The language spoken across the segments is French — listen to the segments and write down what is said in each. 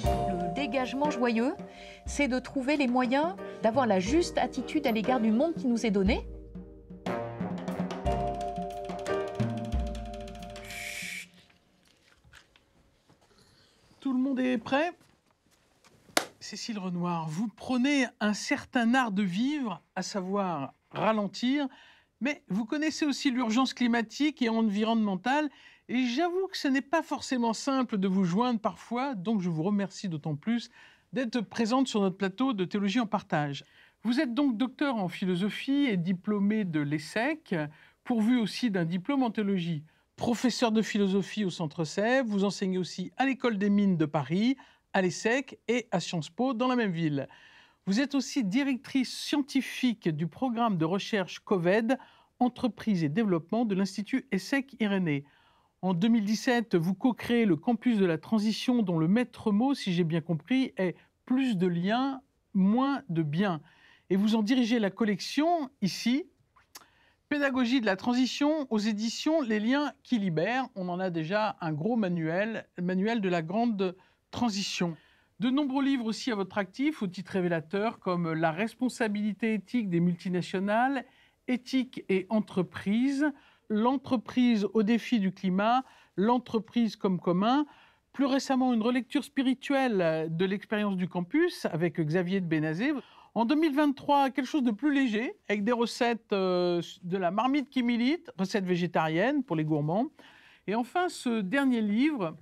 Le dégagement joyeux, c'est de trouver les moyens d'avoir la juste attitude à l'égard du monde qui nous est donné. Tout le monde est prêt? Cécile Renoir, vous prenez un certain art de vivre, à savoir ralentir, mais vous connaissez aussi l'urgence climatique et environnementale, et j'avoue que ce n'est pas forcément simple de vous joindre parfois, donc je vous remercie d'autant plus d'être présente sur notre plateau de Théologie en partage. Vous êtes donc docteur en philosophie et diplômé de l'ESSEC, pourvu aussi d'un diplôme en théologie. Professeur de philosophie au Centre Sèvres, vous enseignez aussi à l'École des Mines de Paris, à l'ESSEC et à Sciences Po dans la même ville. Vous êtes aussi directrice scientifique du programme de recherche COVED, Entreprise et Développement de l'Institut ESSEC-Irénée. En 2017, vous co-créez le campus de la transition dont le maître mot, si j'ai bien compris, est plus de liens, moins de biens. Et vous en dirigez la collection ici, Pédagogie de la transition aux éditions Les Liens qui libèrent. On en a déjà un gros manuel de la grande transition. De nombreux livres aussi à votre actif, au titre révélateur, comme La responsabilité éthique des multinationales, Éthique et entreprise, L'entreprise au défi du climat, L'entreprise comme commun. Plus récemment, une relecture spirituelle de l'expérience du campus avec Xavier de Bénazet. En 2023, quelque chose de plus léger, avec des recettes de la marmite qui milite, recettes végétariennes pour les gourmands. Et enfin, ce dernier livre,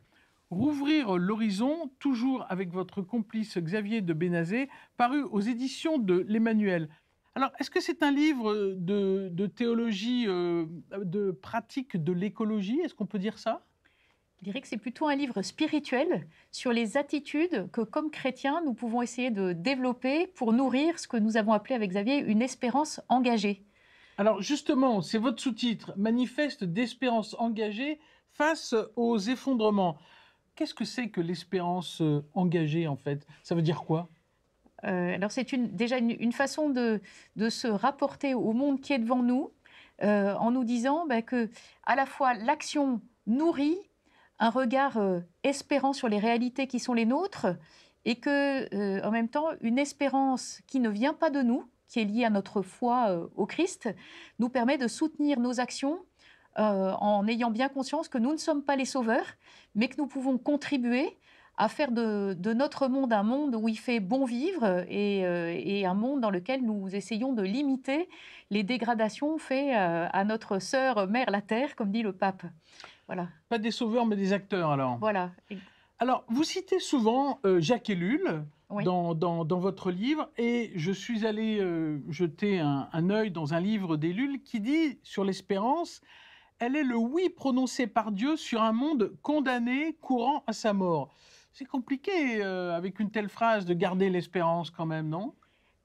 Rouvrir l'horizon, toujours avec votre complice Xavier de Bénazet, paru aux éditions de l'Emmanuel. Alors, est-ce que c'est un livre de théologie, de pratique de l'écologie? Est-ce qu'on peut dire ça? Je dirais que c'est plutôt un livre spirituel sur les attitudes que, comme chrétiens, nous pouvons essayer de développer pour nourrir ce que nous avons appelé avec Xavier une espérance engagée. Alors justement, c'est votre sous-titre, Manifeste d'espérance engagée face aux effondrements. Qu'est-ce que c'est que l'espérance engagée, en fait? Ça veut dire quoi? Alors c'est déjà une façon de se rapporter au monde qui est devant nous, en nous disant que à la fois l'action nourrit un regard espérant sur les réalités qui sont les nôtres, et que en même temps une espérance qui ne vient pas de nous, qui est liée à notre foi au Christ, nous permet de soutenir nos actions en ayant bien conscience que nous ne sommes pas les sauveurs, mais que nous pouvons contribuer à faire de notre monde un monde où il fait bon vivre, et un monde dans lequel nous essayons de limiter les dégradations faites à notre sœur mère la Terre, comme dit le pape. Voilà. Pas des sauveurs, mais des acteurs, alors. Voilà. Alors, vous citez souvent Jacques Ellul Oui. dans votre livre, et je suis allé jeter un œil dans un livre d'Ellul qui dit sur l'espérance, elle est le oui prononcé par Dieu sur un monde condamné, courant à sa mort. C'est compliqué avec une telle phrase de garder l'espérance quand même, non?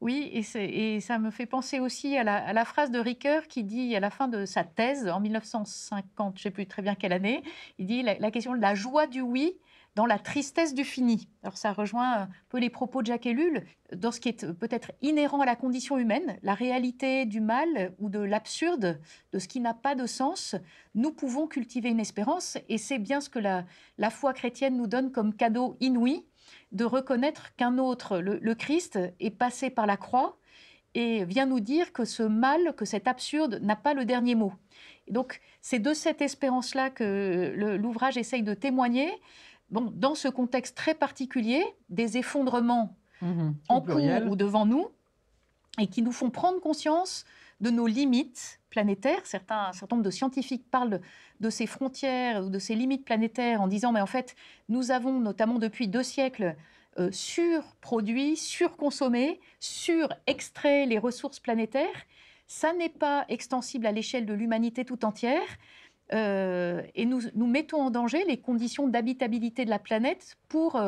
Oui, et ça me fait penser aussi à la phrase de Ricoeur qui dit à la fin de sa thèse, en 1950, je ne sais plus très bien quelle année, il dit la question de la joie du oui dans la tristesse du fini. Alors ça rejoint un peu les propos de Jacques Ellul, dans ce qui est peut-être inhérent à la condition humaine, la réalité du mal ou de l'absurde, de ce qui n'a pas de sens. Nous pouvons cultiver une espérance, et c'est bien ce que la foi chrétienne nous donne comme cadeau inouï, de reconnaître qu'un autre, le Christ, est passé par la croix et vient nous dire que ce mal, que cet absurde n'a pas le dernier mot. Et donc, c'est de cette espérance-là que l'ouvrage essaye de témoigner, bon, dans ce contexte très particulier, des effondrements en cours ou devant nous, et qui nous font prendre conscience de nos limites planétaires. Un certain nombre de scientifiques parlent de ces frontières ou de ces limites planétaires en disant, mais en fait, nous avons, notamment depuis 2 siècles, surproduit, surconsommé, surextrait les ressources planétaires. Ça n'est pas extensible à l'échelle de l'humanité tout entière. Et nous mettons en danger les conditions d'habitabilité de la planète pour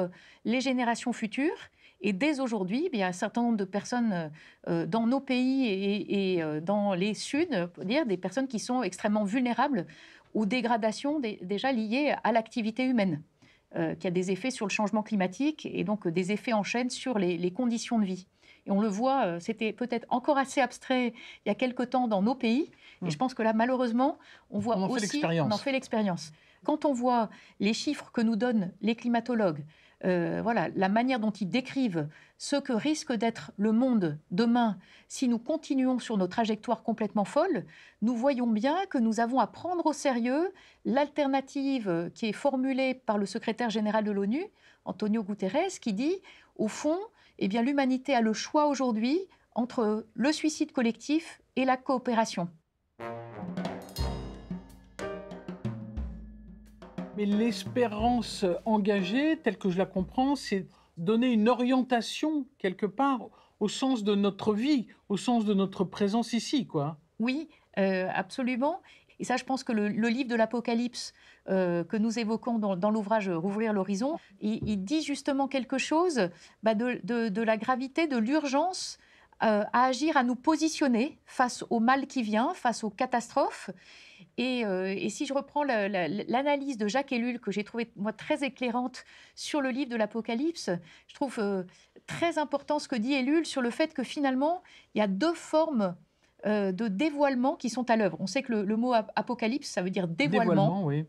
les générations futures. Et dès aujourd'hui, il y a un certain nombre de personnes dans nos pays et dans les Suds, on peut dire, des personnes qui sont extrêmement vulnérables aux dégradations déjà liées à l'activité humaine, qui a des effets sur le changement climatique et donc des effets en chaîne sur les conditions de vie. Et on le voit, c'était peut-être encore assez abstrait il y a quelque temps dans nos pays. Et je pense que là, malheureusement, on voit aussi, on en fait l'expérience. Quand on voit les chiffres que nous donnent les climatologues, voilà, la manière dont ils décrivent ce que risque d'être le monde demain si nous continuons sur nos trajectoires complètement folles, nous voyons bien que nous avons à prendre au sérieux l'alternative qui est formulée par le secrétaire général de l'ONU, Antonio Guterres, qui dit, au fond, eh bien, l'humanité a le choix aujourd'hui entre le suicide collectif et la coopération. Mais l'espérance engagée, telle que je la comprends, c'est donner une orientation quelque part au sens de notre vie, au sens de notre présence ici, quoi. Oui, absolument. Et ça, je pense que le livre de l'Apocalypse que nous évoquons dans l'ouvrage Rouvrir l'horizon, il dit justement quelque chose de la gravité, de l'urgence à agir, à nous positionner face au mal qui vient, face aux catastrophes. Et si je reprends l'analyse de Jacques Ellul, que j'ai trouvée moi très éclairante sur le livre de l'Apocalypse, je trouve très important ce que dit Ellul sur le fait que finalement, il y a deux formes de dévoilement qui sont à l'œuvre. On sait que le mot apocalypse, ça veut dire dévoilement. Oui.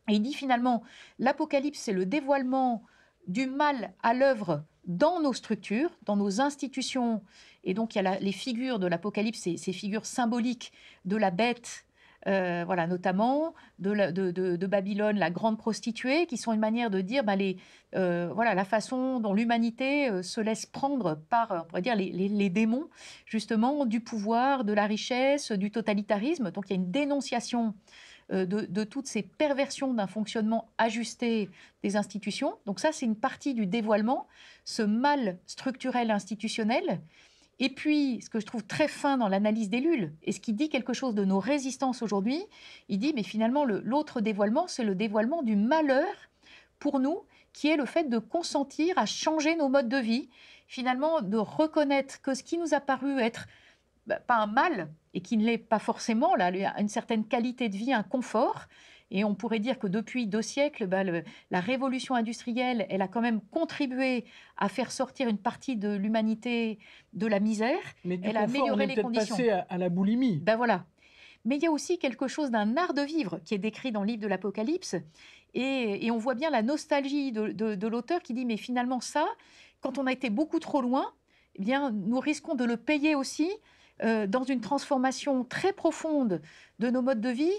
Et il dit finalement, l'apocalypse, c'est le dévoilement du mal à l'œuvre dans nos structures, dans nos institutions. Et donc, il y a les figures de l'apocalypse, ces figures symboliques de la bête, voilà, notamment de Babylone, la grande prostituée, qui sont une manière de dire voilà, la façon dont l'humanité se laisse prendre par, on pourrait dire, les démons, justement, du pouvoir, de la richesse, du totalitarisme. Donc il y a une dénonciation de toutes ces perversions d'un fonctionnement ajusté des institutions. Donc ça, c'est une partie du dévoilement, ce mal structurel institutionnel. Et puis, ce que je trouve très fin dans l'analyse d'Ellul, et ce qui dit quelque chose de nos résistances aujourd'hui, il dit, mais finalement, l'autre dévoilement, c'est le dévoilement du malheur pour nous, qui est le fait de consentir à changer nos modes de vie, finalement, de reconnaître que ce qui nous a paru être pas un mal, et qui ne l'est pas forcément, là, une certaine qualité de vie, un confort. Et on pourrait dire que depuis 2 siècles, la révolution industrielle, elle a quand même contribué à faire sortir une partie de l'humanité de la misère. Mais du elle a confort, on amélioré est les peut-être conditions. passé à la boulimie. Voilà. Mais il y a aussi quelque chose d'un art de vivre qui est décrit dans le livre de l'Apocalypse. Et on voit bien la nostalgie de l'auteur qui dit, mais finalement ça, quand on a été beaucoup trop loin, eh bien, nous risquons de le payer aussi dans une transformation très profonde de nos modes de vie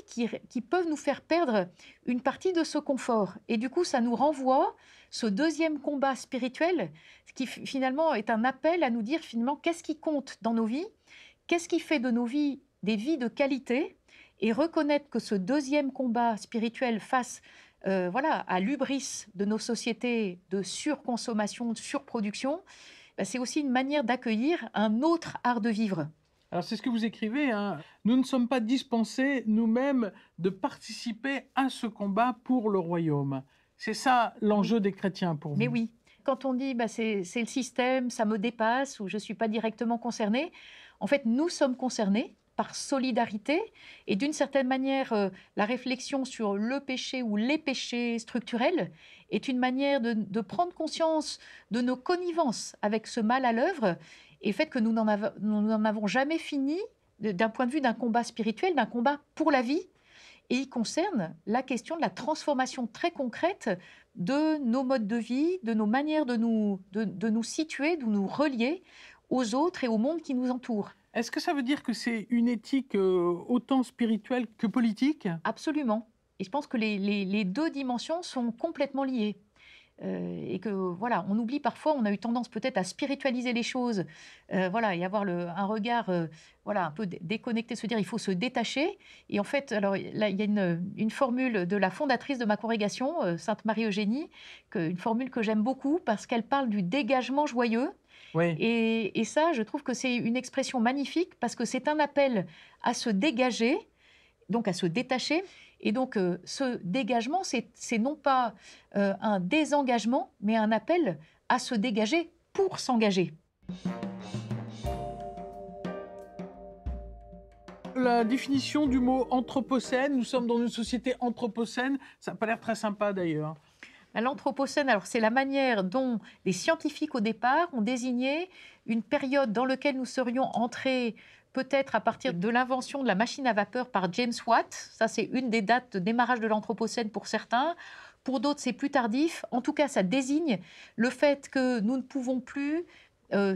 qui peuvent nous faire perdre une partie de ce confort. Et du coup, ça nous renvoie ce deuxième combat spirituel, qui finalement est un appel à nous dire finalement qu'est-ce qui compte dans nos vies, qu'est-ce qui fait de nos vies des vies de qualité, et reconnaître que ce deuxième combat spirituel face voilà, à l'hubris de nos sociétés de surconsommation, de surproduction, c'est aussi une manière d'accueillir un autre art de vivre. Alors c'est ce que vous écrivez, hein. Nous ne sommes pas dispensés nous-mêmes de participer à ce combat pour le royaume. C'est ça l'enjeu des chrétiens pour vous. Mais oui, quand on dit c'est le système, ça me dépasse ou je ne suis pas directement concerné, en fait nous sommes concernés par solidarité et d'une certaine manière la réflexion sur le péché ou les péchés structurels est une manière de prendre conscience de nos connivences avec ce mal à l'œuvre et le fait que nous n'en avons jamais fini d'un point de vue d'un combat spirituel, d'un combat pour la vie. Et il concerne la question de la transformation très concrète de nos modes de vie, de nos manières de nous situer, de nous relier aux autres et au monde qui nous entoure. Est-ce que ça veut dire que c'est une éthique autant spirituelle que politique ? Absolument. Et je pense que les deux dimensions sont complètement liées. Et que voilà, on oublie parfois, on a eu tendance peut-être à spiritualiser les choses, voilà, et avoir un regard, voilà, un peu déconnecté, se dire il faut se détacher. Et en fait, alors là, il y a une formule de la fondatrice de ma congrégation, Sainte Marie-Eugénie, une formule que j'aime beaucoup parce qu'elle parle du dégagement joyeux. Oui. Et ça, je trouve que c'est une expression magnifique parce que c'est un appel à se dégager, donc à se détacher. Et donc, ce dégagement, c'est non pas un désengagement, mais un appel à se dégager pour s'engager. La définition du mot anthropocène, nous sommes dans une société anthropocène, ça n'a pas l'air très sympa d'ailleurs. L'anthropocène, alors c'est la manière dont les scientifiques au départ ont désigné une période dans laquelle nous serions entrés peut-être à partir de l'invention de la machine à vapeur par James Watt. Ça, c'est une des dates de démarrage de l'Anthropocène pour certains. Pour d'autres, c'est plus tardif. En tout cas, ça désigne le fait que nous ne pouvons plus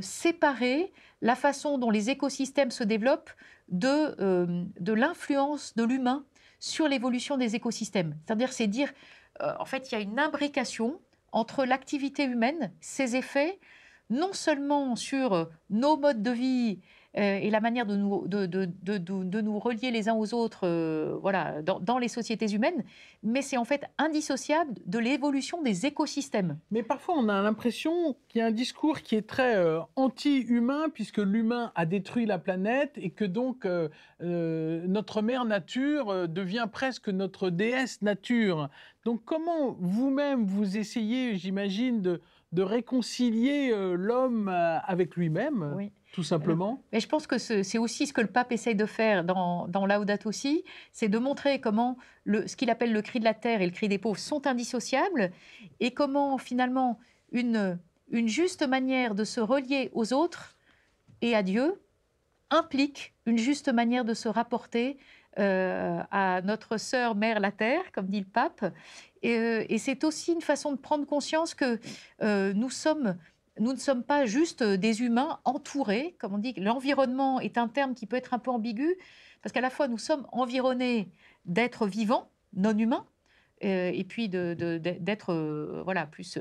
séparer la façon dont les écosystèmes se développent de l'influence de l'humain sur l'évolution des écosystèmes. C'est-à-dire, c'est dire, en fait, il y a une imbrication entre l'activité humaine, ses effets, non seulement sur nos modes de vie et la manière de nous relier les uns aux autres voilà, dans les sociétés humaines, mais c'est en fait indissociable de l'évolution des écosystèmes. Mais parfois, on a l'impression qu'il y a un discours qui est très anti-humain, puisque l'humain a détruit la planète et que donc notre mère nature devient presque notre déesse nature. Donc comment vous-même, vous essayez, j'imagine, de réconcilier l'homme avec lui-même, Oui. tout simplement? Mais je pense que c'est aussi ce que le pape essaye de faire dans Laudato Si, c'est de montrer comment ce qu'il appelle le cri de la terre et le cri des pauvres sont indissociables et comment finalement une juste manière de se relier aux autres et à Dieu implique une juste manière de se rapporter à notre sœur mère la terre, comme dit le pape. Et c'est aussi une façon de prendre conscience que nous ne sommes pas juste des humains entourés, comme on dit. L'environnement est un terme qui peut être un peu ambigu, parce qu'à la fois nous sommes environnés d'êtres vivants, non humains, et puis d'être voilà, plus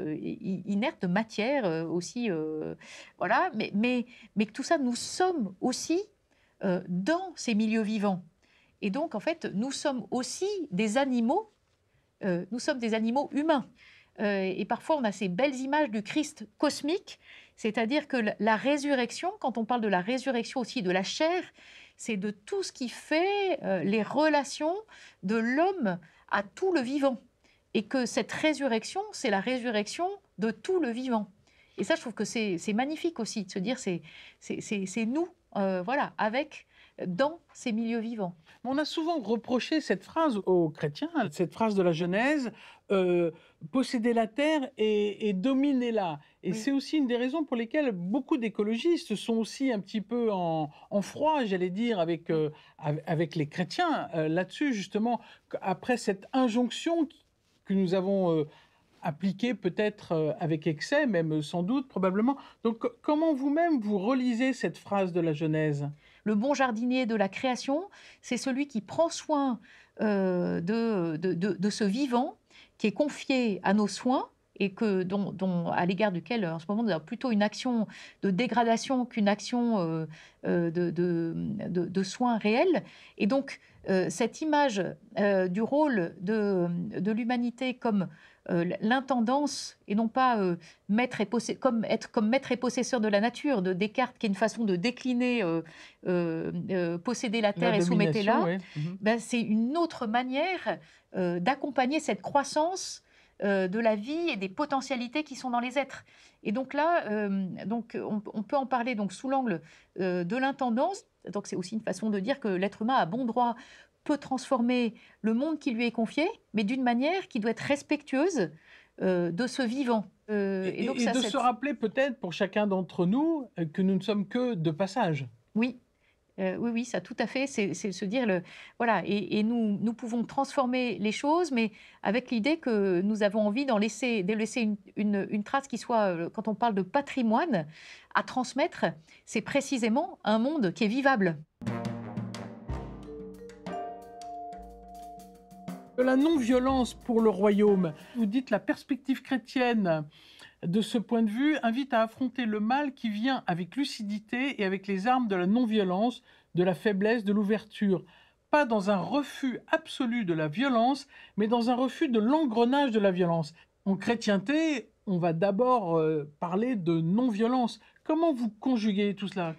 inerte, de matière aussi. Voilà, mais que tout ça, nous sommes aussi dans ces milieux vivants. Et donc, en fait, nous sommes aussi des animaux, nous sommes des animaux humains. Et parfois, on a ces belles images du Christ cosmique, c'est-à-dire que la résurrection, quand on parle de la résurrection aussi de la chair, c'est de tout ce qui fait les relations de l'homme à tout le vivant. Et que cette résurrection, c'est la résurrection de tout le vivant. Et ça, je trouve que c'est magnifique aussi, de se dire, c'est nous, voilà, dans ces milieux vivants. On a souvent reproché cette phrase aux chrétiens, cette phrase de la Genèse, posséder la terre et dominer-la. Et Oui. c'est aussi une des raisons pour lesquelles beaucoup d'écologistes sont aussi un petit peu en froid, j'allais dire, avec les chrétiens là-dessus, justement, après cette injonction que nous avons appliquée peut-être avec excès, même sans doute, probablement. Donc, comment vous-même vous relisez cette phrase de la Genèse? Le bon jardinier de la création, c'est celui qui prend soin de ce vivant qui est confié à nos soins et à l'égard duquel, en ce moment, on a plutôt une action de dégradation qu'une action de soins réels. Et donc, cette image du rôle de l'humanité comme l'intendance et non pas être comme maître et possesseur de la nature, de Descartes, qui est une façon de décliner posséder la terre et soumettez-la, ouais. ben, c'est une autre manière d'accompagner cette croissance de la vie et des potentialités qui sont dans les êtres. Et donc là, on peut en parler donc, sous l'angle de l'intendance. Donc c'est aussi une façon de dire que l'être humain a bon droit peut transformer le monde qui lui est confié, mais d'une manière qui doit être respectueuse de ce vivant. Et de se rappeler peut-être pour chacun d'entre nous que nous ne sommes que de passage. Oui. Oui, ça tout à fait, c'est se dire, voilà, et nous pouvons transformer les choses, mais avec l'idée que nous avons envie de laisser une trace qui soit, quand on parle de patrimoine, à transmettre, c'est précisément un monde qui est vivable. De la non-violence pour le royaume. Vous dites la perspective chrétienne de ce point de vue invite à affronter le mal qui vient avec lucidité et avec les armes de la non-violence, de la faiblesse, de l'ouverture. Pas dans un refus absolu de la violence, mais dans un refus de l'engrenage de la violence. En chrétienté, on va d'abord parler de non-violence. Comment vous conjuguez tout cela?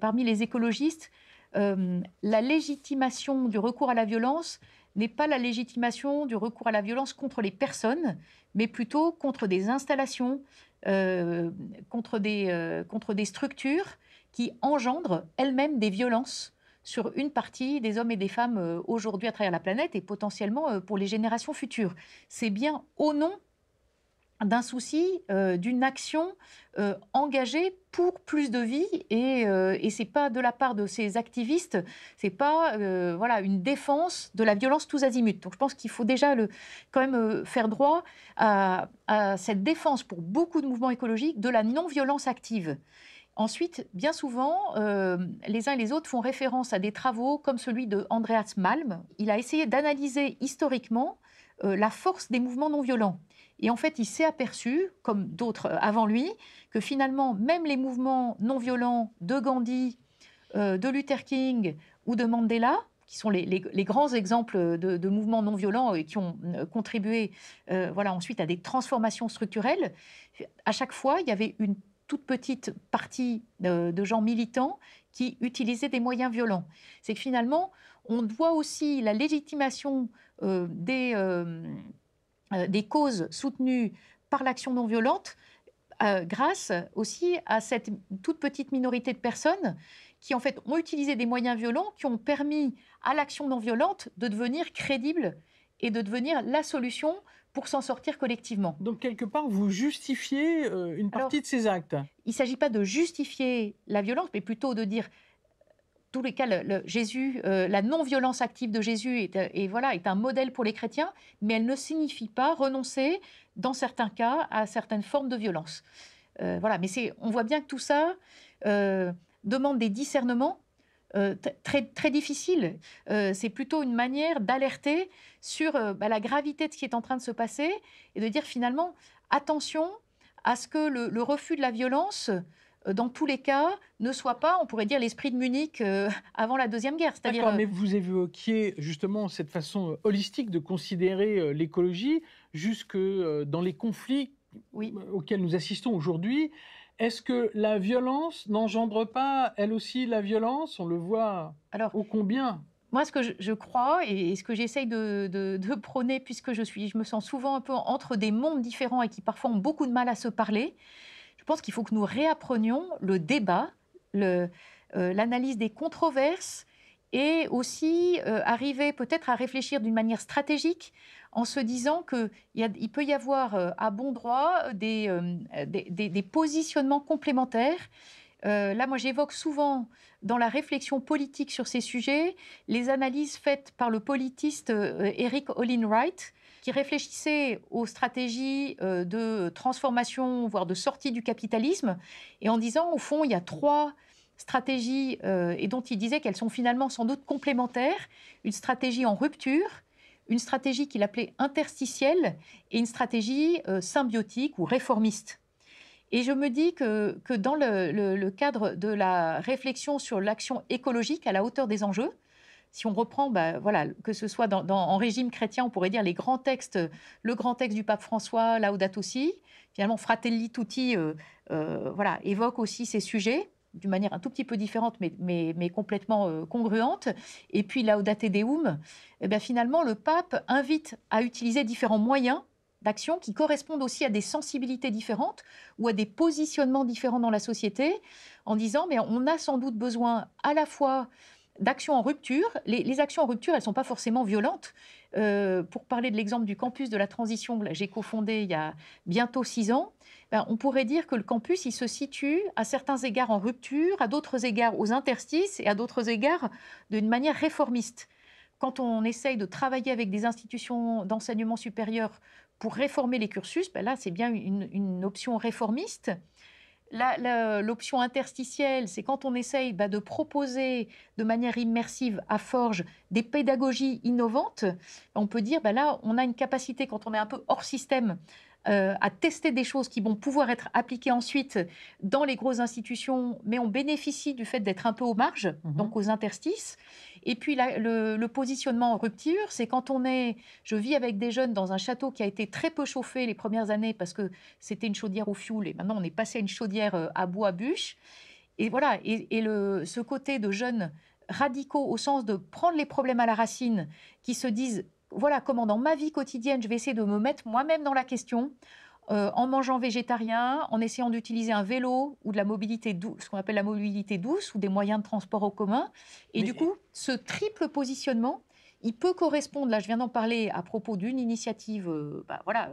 Parmi les écologistes, la légitimation du recours à la violence n'est pas la légitimation du recours à la violence contre les personnes, mais plutôt contre des installations, contre des structures qui engendrent elles-mêmes des violences sur une partie des hommes et des femmes aujourd'hui à travers la planète et potentiellement pour les générations futures. C'est bien au nom d'un souci, d'une action engagée pour plus de vie. Et c'est pas de la part de ces activistes, c'est pas voilà, une défense de la violence tous azimuts. Donc je pense qu'il faut déjà quand même faire droit à cette défense pour beaucoup de mouvements écologiques de la non-violence active. Ensuite, bien souvent, les uns et les autres font référence à des travaux comme celui de Andreas Malm. Il a essayé d'analyser historiquement la force des mouvements non violents. Et en fait, il s'est aperçu, comme d'autres avant lui, que finalement, même les mouvements non violents de Gandhi, de Luther King ou de Mandela, qui sont les grands exemples de mouvements non violents et qui ont contribué voilà, ensuite à des transformations structurelles, à chaque fois, il y avait une toute petite partie de gens militants qui utilisaient des moyens violents. C'est que finalement, on doit aussi la légitimation des causes soutenues par l'action non violente grâce aussi à cette toute petite minorité de personnes qui en fait ont utilisé des moyens violents qui ont permis à l'action non violente de devenir crédible et de devenir la solution pour s'en sortir collectivement. Donc, quelque part, vous justifiez une partie de ces actes. Il ne s'agit pas de justifier la violence, mais plutôt de dire tous les cas, Jésus, la non-violence active de Jésus est un modèle pour les chrétiens, mais elle ne signifie pas renoncer, dans certains cas, à certaines formes de violence. Voilà, mais on voit bien que tout ça demande des discernements très, très difficiles. C'est plutôt une manière d'alerter sur la gravité de ce qui est en train de se passer et de dire finalement, attention à ce que le refus de la violence dans tous les cas, ne soit pas, on pourrait dire, l'esprit de Munich avant la Deuxième Guerre. D'accord, mais vous évoquiez justement cette façon holistique de considérer l'écologie jusque dans les conflits auxquels nous assistons aujourd'hui. Est-ce que la violence n'engendre pas, elle aussi, la violence? On le voit ô combien. Moi, ce que je crois et ce que j'essaye de prôner, puisque je me sens souvent un peu entre des mondes différents et qui parfois ont beaucoup de mal à se parler, je pense qu'il faut que nous réapprenions le débat, l'analyse des controverses et aussi arriver peut-être à réfléchir d'une manière stratégique en se disant qu'il peut y avoir à bon droit des positionnements complémentaires. Là, moi, j'évoque souvent dans la réflexion politique sur ces sujets les analyses faites par le politiste Eric Olin Wright, qui réfléchissait aux stratégies de transformation, voire de sortie du capitalisme, et en disant, au fond, il y a 3 stratégies, et dont il disait qu'elles sont finalement sans doute complémentaires. Une stratégie en rupture, une stratégie qu'il appelait interstitielle, et une stratégie symbiotique ou réformiste. Et je me dis que dans le cadre de la réflexion sur l'action écologique à la hauteur des enjeux, si on reprend, voilà, que ce soit en régime chrétien, on pourrait dire les grands textes, le grand texte du pape François, Laudato Si, finalement Fratelli Tutti, voilà, évoque aussi ces sujets d'une manière un tout petit peu différente, mais complètement congruente. Et puis Laudate Deum, finalement, le pape invite à utiliser différents moyens d'action qui correspondent aussi à des sensibilités différentes ou à des positionnements différents dans la société, en disant, mais on a sans doute besoin à la fois d'actions en rupture. Les actions en rupture, elles ne sont pas forcément violentes. Pour parler de l'exemple du campus de la transition que j'ai cofondé il y a bientôt 6 ans, on pourrait dire que le campus, il se situe à certains égards en rupture, à d'autres égards aux interstices et à d'autres égards d'une manière réformiste. Quand on essaye de travailler avec des institutions d'enseignement supérieur pour réformer les cursus, là, c'est bien une option réformiste. L'option interstitielle, c'est quand on essaye de proposer de manière immersive à Forges des pédagogies innovantes. On peut dire, là, on a une capacité, quand on est un peu hors système, à tester des choses qui vont pouvoir être appliquées ensuite dans les grosses institutions, mais on bénéficie du fait d'être un peu aux marges, donc aux interstices. Et puis le positionnement en rupture, c'est quand je vis avec des jeunes dans un château qui a été très peu chauffé les premières années parce que c'était une chaudière au fioul et maintenant on est passé à une chaudière à bois bûche. Et voilà, ce côté de jeunes radicaux au sens de prendre les problèmes à la racine, qui se disent voilà comment dans ma vie quotidienne je vais essayer de me mettre moi-même dans la question, en mangeant végétarien, en essayant d'utiliser un vélo ou de la mobilité douce, ce qu'on appelle la mobilité douce ou des moyens de transport en commun. Et du coup, ce triple positionnement, il peut correspondre, là je viens d'en parler à propos d'une initiative voilà,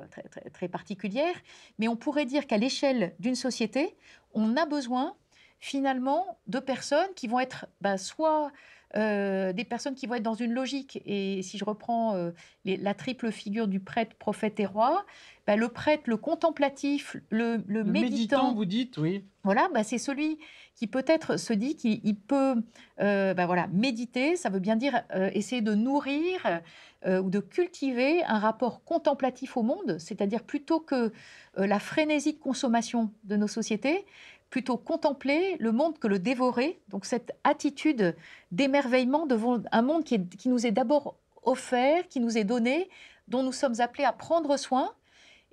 très particulière, mais on pourrait dire qu'à l'échelle d'une société, on a besoin finalement de personnes qui vont être soit des personnes qui vont être dans une logique, et si je reprends la triple figure du prêtre, prophète et roi, le prêtre, le contemplatif, le Le méditant, méditant, vous dites, oui. voilà, c'est celui qui peut-être se dit qu'il peut voilà, méditer, ça veut bien dire essayer de nourrir ou de cultiver un rapport contemplatif au monde, c'est-à-dire plutôt que la frénésie de consommation de nos sociétés, plutôt contempler le monde que le dévorer. Donc cette attitude d'émerveillement devant un monde qui nous est d'abord offert, qui nous est donné, dont nous sommes appelés à prendre soin.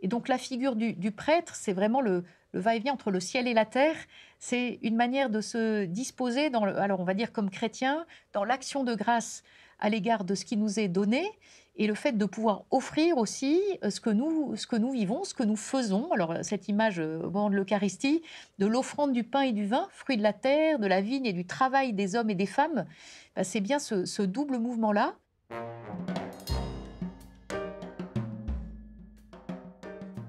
Et donc la figure du prêtre, c'est vraiment le va-et-vient entre le ciel et la terre. C'est une manière de se disposer, alors on va dire comme chrétien, dans l'action de grâce à l'égard de ce qui nous est donné, et le fait de pouvoir offrir aussi ce que nous vivons, ce que nous faisons. Alors cette image au moment de l'Eucharistie, de l'offrande du pain et du vin, fruit de la terre, de la vigne et du travail des hommes et des femmes, c'est bien ce double mouvement-là.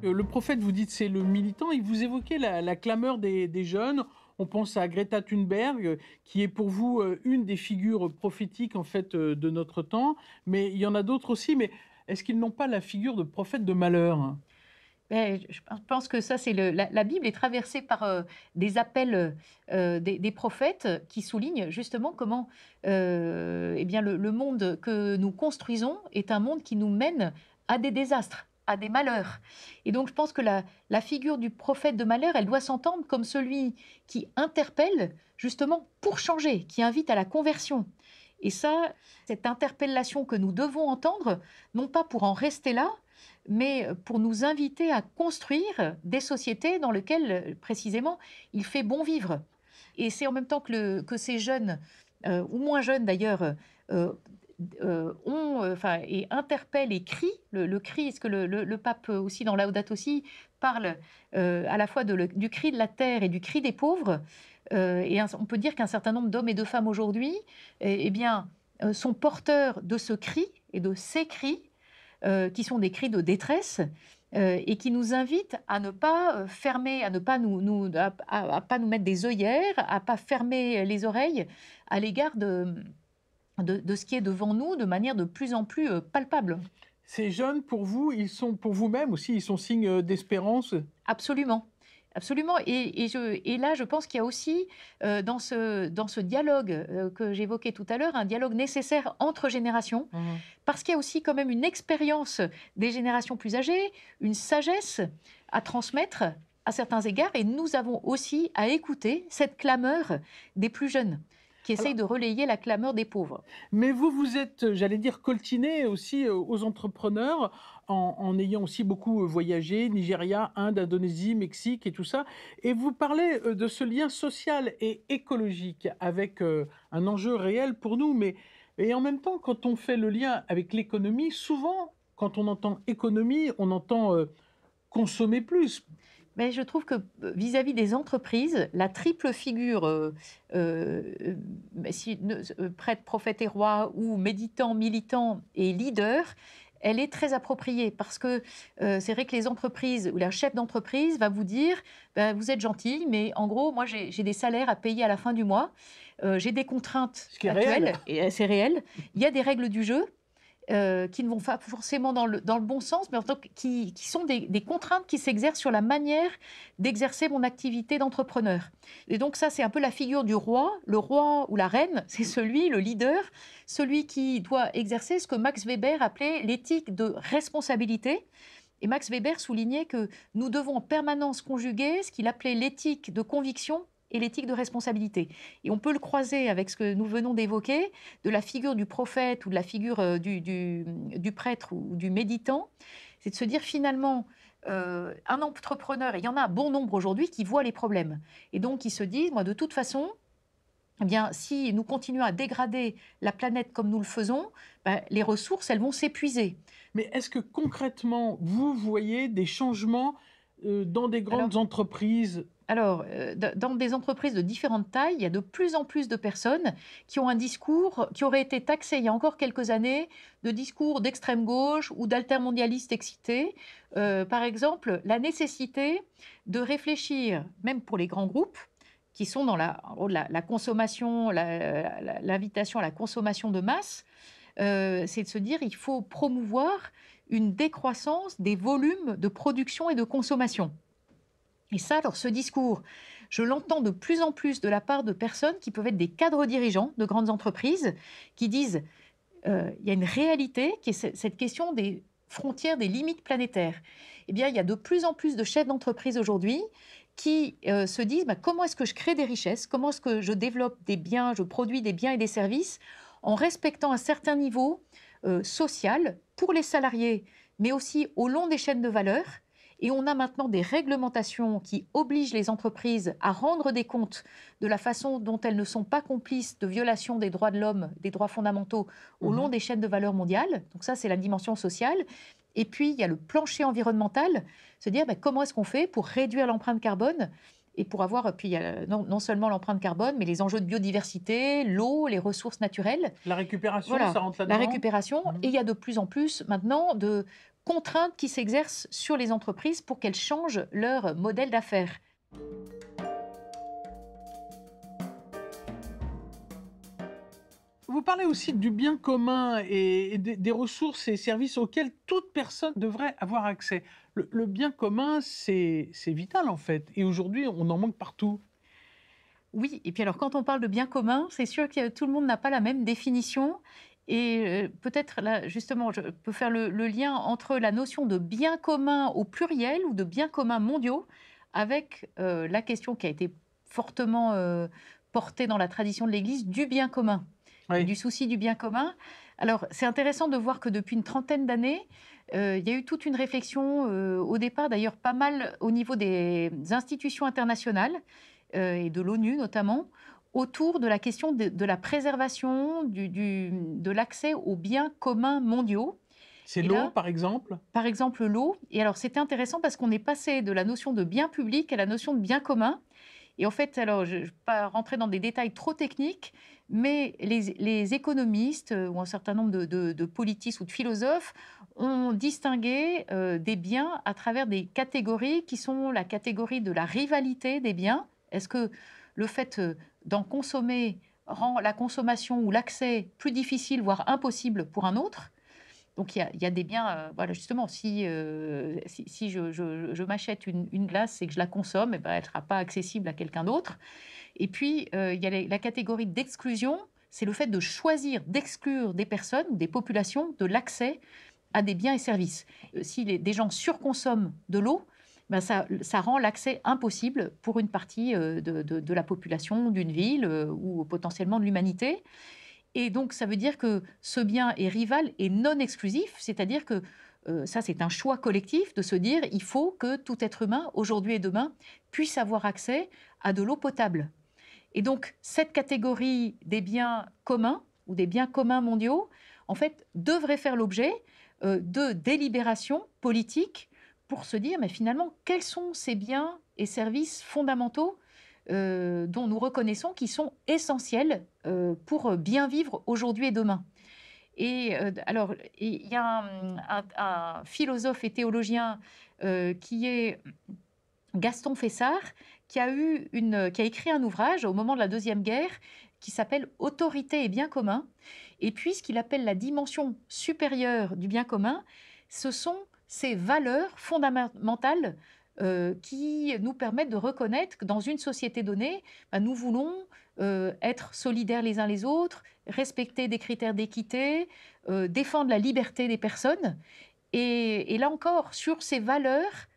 Le prophète, vous dites, c'est le militant, et vous évoquez la clameur des jeunes. On pense à Greta Thunberg, qui est pour vous une des figures prophétiques en fait de notre temps, mais il y en a d'autres aussi. Mais est-ce qu'ils n'ont pas la figure de prophète de malheur? Je pense que ça, c'est la Bible est traversée par des appels des prophètes qui soulignent justement comment eh bien, le monde que nous construisons est un monde qui nous mène à des désastres, à des malheurs. Et donc, je pense que la figure du prophète de malheur, elle doit s'entendre comme celui qui interpelle justement pour changer, qui invite à la conversion. Et ça, cette interpellation que nous devons entendre, non pas pour en rester là, mais pour nous inviter à construire des sociétés dans lesquelles, précisément, il fait bon vivre. Et c'est en même temps que ces jeunes, ou moins jeunes d'ailleurs, et interpellent et crient. Le cri, est-ce que le pape aussi dans Laudato Si parle à la fois du cri de la terre et du cri des pauvres. On peut dire qu'un certain nombre d'hommes et de femmes aujourd'hui sont porteurs de ce cri et de ces cris qui sont des cris de détresse et qui nous invitent à ne pas fermer, à ne pas à pas nous mettre des œillères, à pas fermer les oreilles à l'égard de ce qui est devant nous de manière de plus en plus palpable. Ces jeunes, pour vous, ils sont pour vous-même aussi, ils sont signe d'espérance? Absolument. Absolument. Et là, je pense qu'il y a aussi, dans ce dialogue que j'évoquais tout à l'heure, un dialogue nécessaire entre générations, parce qu'il y a aussi quand même une expérience des générations plus âgées, une sagesse à transmettre à certains égards, et nous avons aussi à écouter cette clameur des plus jeunes qui essayent de relayer la clameur des pauvres. Mais vous êtes, j'allais dire, coltiné aussi aux entrepreneurs, en ayant aussi beaucoup voyagé, Nigeria, Inde, Indonésie, Mexique et tout ça. Et vous parlez de ce lien social et écologique avec un enjeu réel pour nous. Et en même temps, quand on fait le lien avec l'économie, souvent, quand on entend économie, on entend consommer plus. Mais je trouve que vis-à-vis des entreprises, la triple figure prêtre, prophète et roi, ou méditant, militant et leader, elle est très appropriée parce que c'est vrai que les entreprises ou la chef d'entreprise va vous dire vous êtes gentil, mais en gros, moi j'ai des salaires à payer à la fin du mois, j'ai des contraintes actuelles, réel. et c'est réel. Il y a des règles du jeu. Qui ne vont pas forcément dans le bon sens, mais en tant qui sont des contraintes qui s'exercent sur la manière d'exercer mon activité d'entrepreneur. Et donc ça, c'est un peu la figure du roi. Le roi ou la reine, c'est le leader, celui qui doit exercer ce que Max Weber appelait l'éthique de responsabilité. Et Max Weber soulignait que nous devons en permanence conjuguer ce qu'il appelait l'éthique de conviction et l'éthique de responsabilité. Et on peut le croiser avec ce que nous venons d'évoquer, de la figure du prophète ou de la figure du prêtre ou du méditant. C'est de se dire finalement, un entrepreneur, et il y en a un bon nombre aujourd'hui, qui voient les problèmes. Et donc qui se disent, moi de toute façon, eh bien, si nous continuons à dégrader la planète comme nous le faisons, les ressources, elles vont s'épuiser. Mais est-ce que concrètement, vous voyez des changements dans des grandes entreprises Alors, dans des entreprises de différentes tailles, il y a de plus en plus de personnes qui ont un discours qui aurait été taxé il y a encore quelques années de discours d'extrême gauche ou d'altermondialistes excités. Par exemple, la nécessité de réfléchir, même pour les grands groupes, qui sont dans la consommation, l'invitation à la consommation de masse, c'est de se dire il faut promouvoir une décroissance des volumes de production et de consommation. Et ça, alors ce discours, je l'entends de plus en plus de la part de personnes qui peuvent être des cadres dirigeants de grandes entreprises, qui disent il y a une réalité qui est cette question des frontières, des limites planétaires. Eh bien, il y a de plus en plus de chefs d'entreprise aujourd'hui qui se disent comment est-ce que je crée des richesses, comment est-ce que je développe des biens, je produis des biens et des services en respectant un certain niveau social pour les salariés, mais aussi au long des chaînes de valeur. Et on a maintenant des réglementations qui obligent les entreprises à rendre des comptes de la façon dont elles ne sont pas complices de violation des droits de l'homme, des droits fondamentaux au long des chaînes de valeur mondiales. Donc ça, c'est la dimension sociale. Et puis, il y a le plancher environnemental, se dire comment est-ce qu'on fait pour réduire l'empreinte carbone et pour avoir, puis il y a non seulement l'empreinte carbone, mais les enjeux de biodiversité, l'eau, les ressources naturelles. La récupération, Voilà, ça rentre là-dedans? la récupération. Et il y a de plus en plus maintenant de contraintes qui s'exercent sur les entreprises pour qu'elles changent leur modèle d'affaires. Vous parlez aussi du bien commun et des ressources et services auxquels toute personne devrait avoir accès. Le bien commun, c'est vital en fait. Et aujourd'hui, on en manque partout. Oui, et puis alors quand on parle de bien commun, c'est sûr que tout le monde n'a pas la même définition. Et peut-être là, justement, je peux faire le lien entre la notion de bien commun au pluriel ou de bien commun mondiaux avec la question qui a été fortement portée dans la tradition de l'Église du bien commun, et du souci du bien commun. Alors, c'est intéressant de voir que depuis une trentaine d'années, il y a eu toute une réflexion, au départ d'ailleurs pas mal au niveau des institutions internationales et de l'ONU notamment, autour de la question de la préservation de l'accès aux biens communs mondiaux. C'est Et l'eau, là, par exemple. par exemple, l'eau. Et alors, c'était intéressant parce qu'on est passé de la notion de bien public à la notion de bien commun. Et en fait, alors, je ne vais pas rentrer dans des détails trop techniques, mais les économistes ou un certain nombre de politistes ou de philosophes ont distingué des biens à travers des catégories qui sont la catégorie de la rivalité des biens. Est-ce que le fait d'en consommer rend la consommation ou l'accès plus difficile, voire impossible pour un autre? Donc il y a des biens, voilà, justement, si je m'achète une glace et que je la consomme, eh ben, elle ne sera pas accessible à quelqu'un d'autre. Et puis, il y a la catégorie d'exclusion, c'est le fait de choisir d'exclure des personnes ou des populations de l'accès à des biens et services. Si des gens surconsomment de l'eau, ben ça rend l'accès impossible pour une partie de la population d'une ville ou potentiellement de l'humanité. Et donc, ça veut dire que ce bien est rival et non exclusif, c'est-à-dire que ça, c'est un choix collectif de se dire il faut que tout être humain, aujourd'hui et demain, puisse avoir accès à de l'eau potable. Et donc, cette catégorie des biens communs ou des biens communs mondiaux, en fait, devrait faire l'objet de délibérations politiques pour se dire, mais finalement, quels sont ces biens et services fondamentaux dont nous reconnaissons qu'ils sont essentiels pour bien vivre aujourd'hui et demain. Et alors, il y a un philosophe et théologien qui est Gaston Fessard, qui a écrit un ouvrage au moment de la Deuxième Guerre qui s'appelle Autorité et bien commun. Et puis, ce qu'il appelle la dimension supérieure du bien commun, ce sont ces valeurs fondamentales qui nous permettent de reconnaître que dans une société donnée, nous voulons être solidaires les uns les autres, respecter des critères d'équité, défendre la liberté des personnes. Et là encore, sur ces valeurs,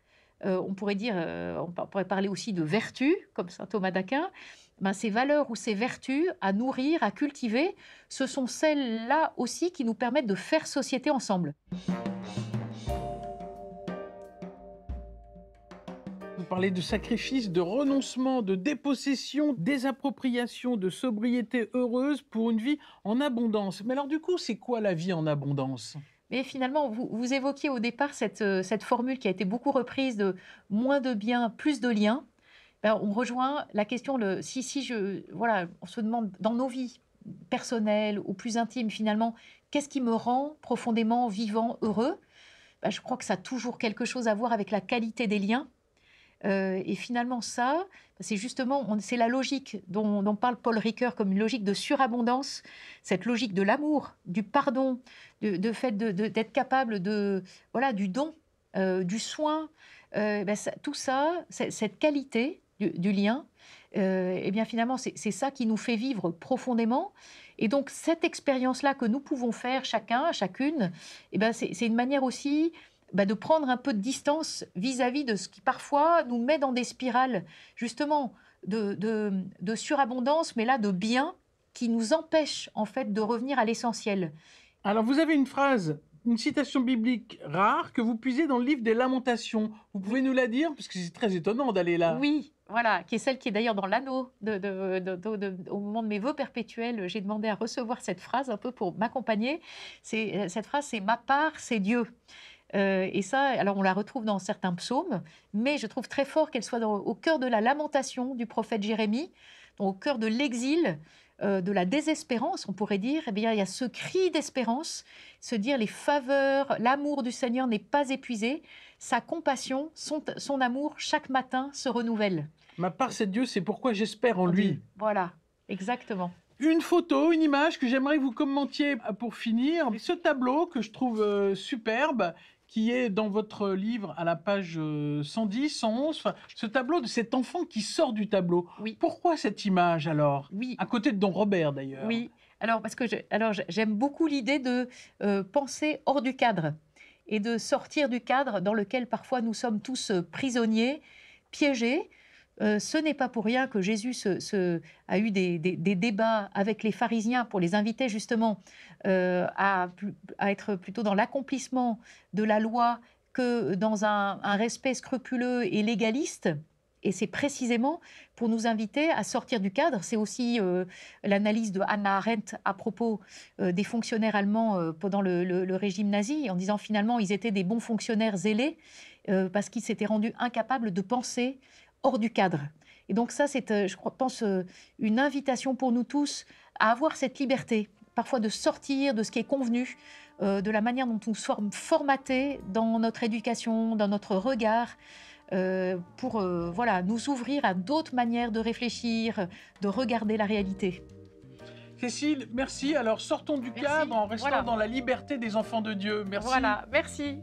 on pourrait parler aussi de vertus, comme saint Thomas d'Aquin. Ces valeurs ou ces vertus à nourrir, à cultiver, ce sont celles-là aussi qui nous permettent de faire société ensemble. Vous parlez de sacrifice, de renoncement, de dépossession, désappropriation, de sobriété heureuse pour une vie en abondance. Mais alors du coup, c'est quoi la vie en abondance ? Mais finalement, vous évoquiez au départ cette formule qui a été beaucoup reprise de moins de biens, plus de liens. Ben, on rejoint la question voilà, on se demande dans nos vies personnelles ou plus intimes finalement, qu'est-ce qui me rend profondément vivant, heureux? Ben, je crois que ça a toujours quelque chose à voir avec la qualité des liens. Et finalement ça, c'est justement, c'est la logique dont parle Paul Ricoeur comme une logique de surabondance, cette logique de l'amour, du pardon, fait d'être capable voilà, du don, du soin, tout ça, cette qualité du lien, et bien finalement, c'est ça qui nous fait vivre profondément. Et donc, cette expérience-là que nous pouvons faire chacun, chacune, c'est une manière aussi de prendre un peu de distance vis-à-vis de ce qui parfois nous met dans des spirales, justement, de surabondance, mais là, de bien, qui nous empêche en fait de revenir à l'essentiel. Alors, vous avez une phrase, une citation biblique rare que vous puisez dans le livre des Lamentations. Vous pouvez nous la dire? Parce que c'est très étonnant d'aller là. Oui, voilà, qui est celle qui est d'ailleurs dans l'anneau. Au moment de mes vœux perpétuels, j'ai demandé à recevoir cette phrase un peu pour m'accompagner. Cette phrase, c'est « Ma part, c'est Dieu ». Et ça, alors on la retrouve dans certains psaumes, mais je trouve très fort qu'elle soit au cœur de la lamentation du prophète Jérémie, donc au cœur de l'exil, de la désespérance, on pourrait dire. Eh bien, il y a ce cri d'espérance, se dire les faveurs, l'amour du Seigneur n'est pas épuisé, sa compassion, son amour, chaque matin se renouvelle. Ma part, c'est Dieu, c'est pourquoi j'espère en lui. Voilà, exactement. Une photo, une image que j'aimerais que vous commentiez pour finir. Ce tableau que je trouve superbe, qui est dans votre livre à la page 110, 111, ce tableau de cet enfant qui sort du tableau. Oui. Pourquoi cette image alors? Oui. À côté de Don Robert d'ailleurs. Oui, alors parce que j'aime beaucoup l'idée de penser hors du cadre et de sortir du cadre dans lequel parfois nous sommes tous prisonniers, piégés. Ce n'est pas pour rien que Jésus a eu des débats avec les pharisiens pour les inviter justement à être plutôt dans l'accomplissement de la loi que dans un respect scrupuleux et légaliste. Et c'est précisément pour nous inviter à sortir du cadre. C'est aussi l'analyse de Hannah Arendt à propos des fonctionnaires allemands pendant le régime nazi, en disant finalement ils étaient des bons fonctionnaires zélés parce qu'ils s'étaient rendus incapables de penser hors du cadre. Et donc ça, c'est, je pense, une invitation pour nous tous à avoir cette liberté, parfois de sortir de ce qui est convenu, de la manière dont nous sommes formatés dans notre éducation, dans notre regard, pour voilà, nous ouvrir à d'autres manières de réfléchir, de regarder la réalité. Cécile, merci. Alors sortons du cadre en restant voilà. dans la liberté des enfants de Dieu. Merci. Voilà, merci.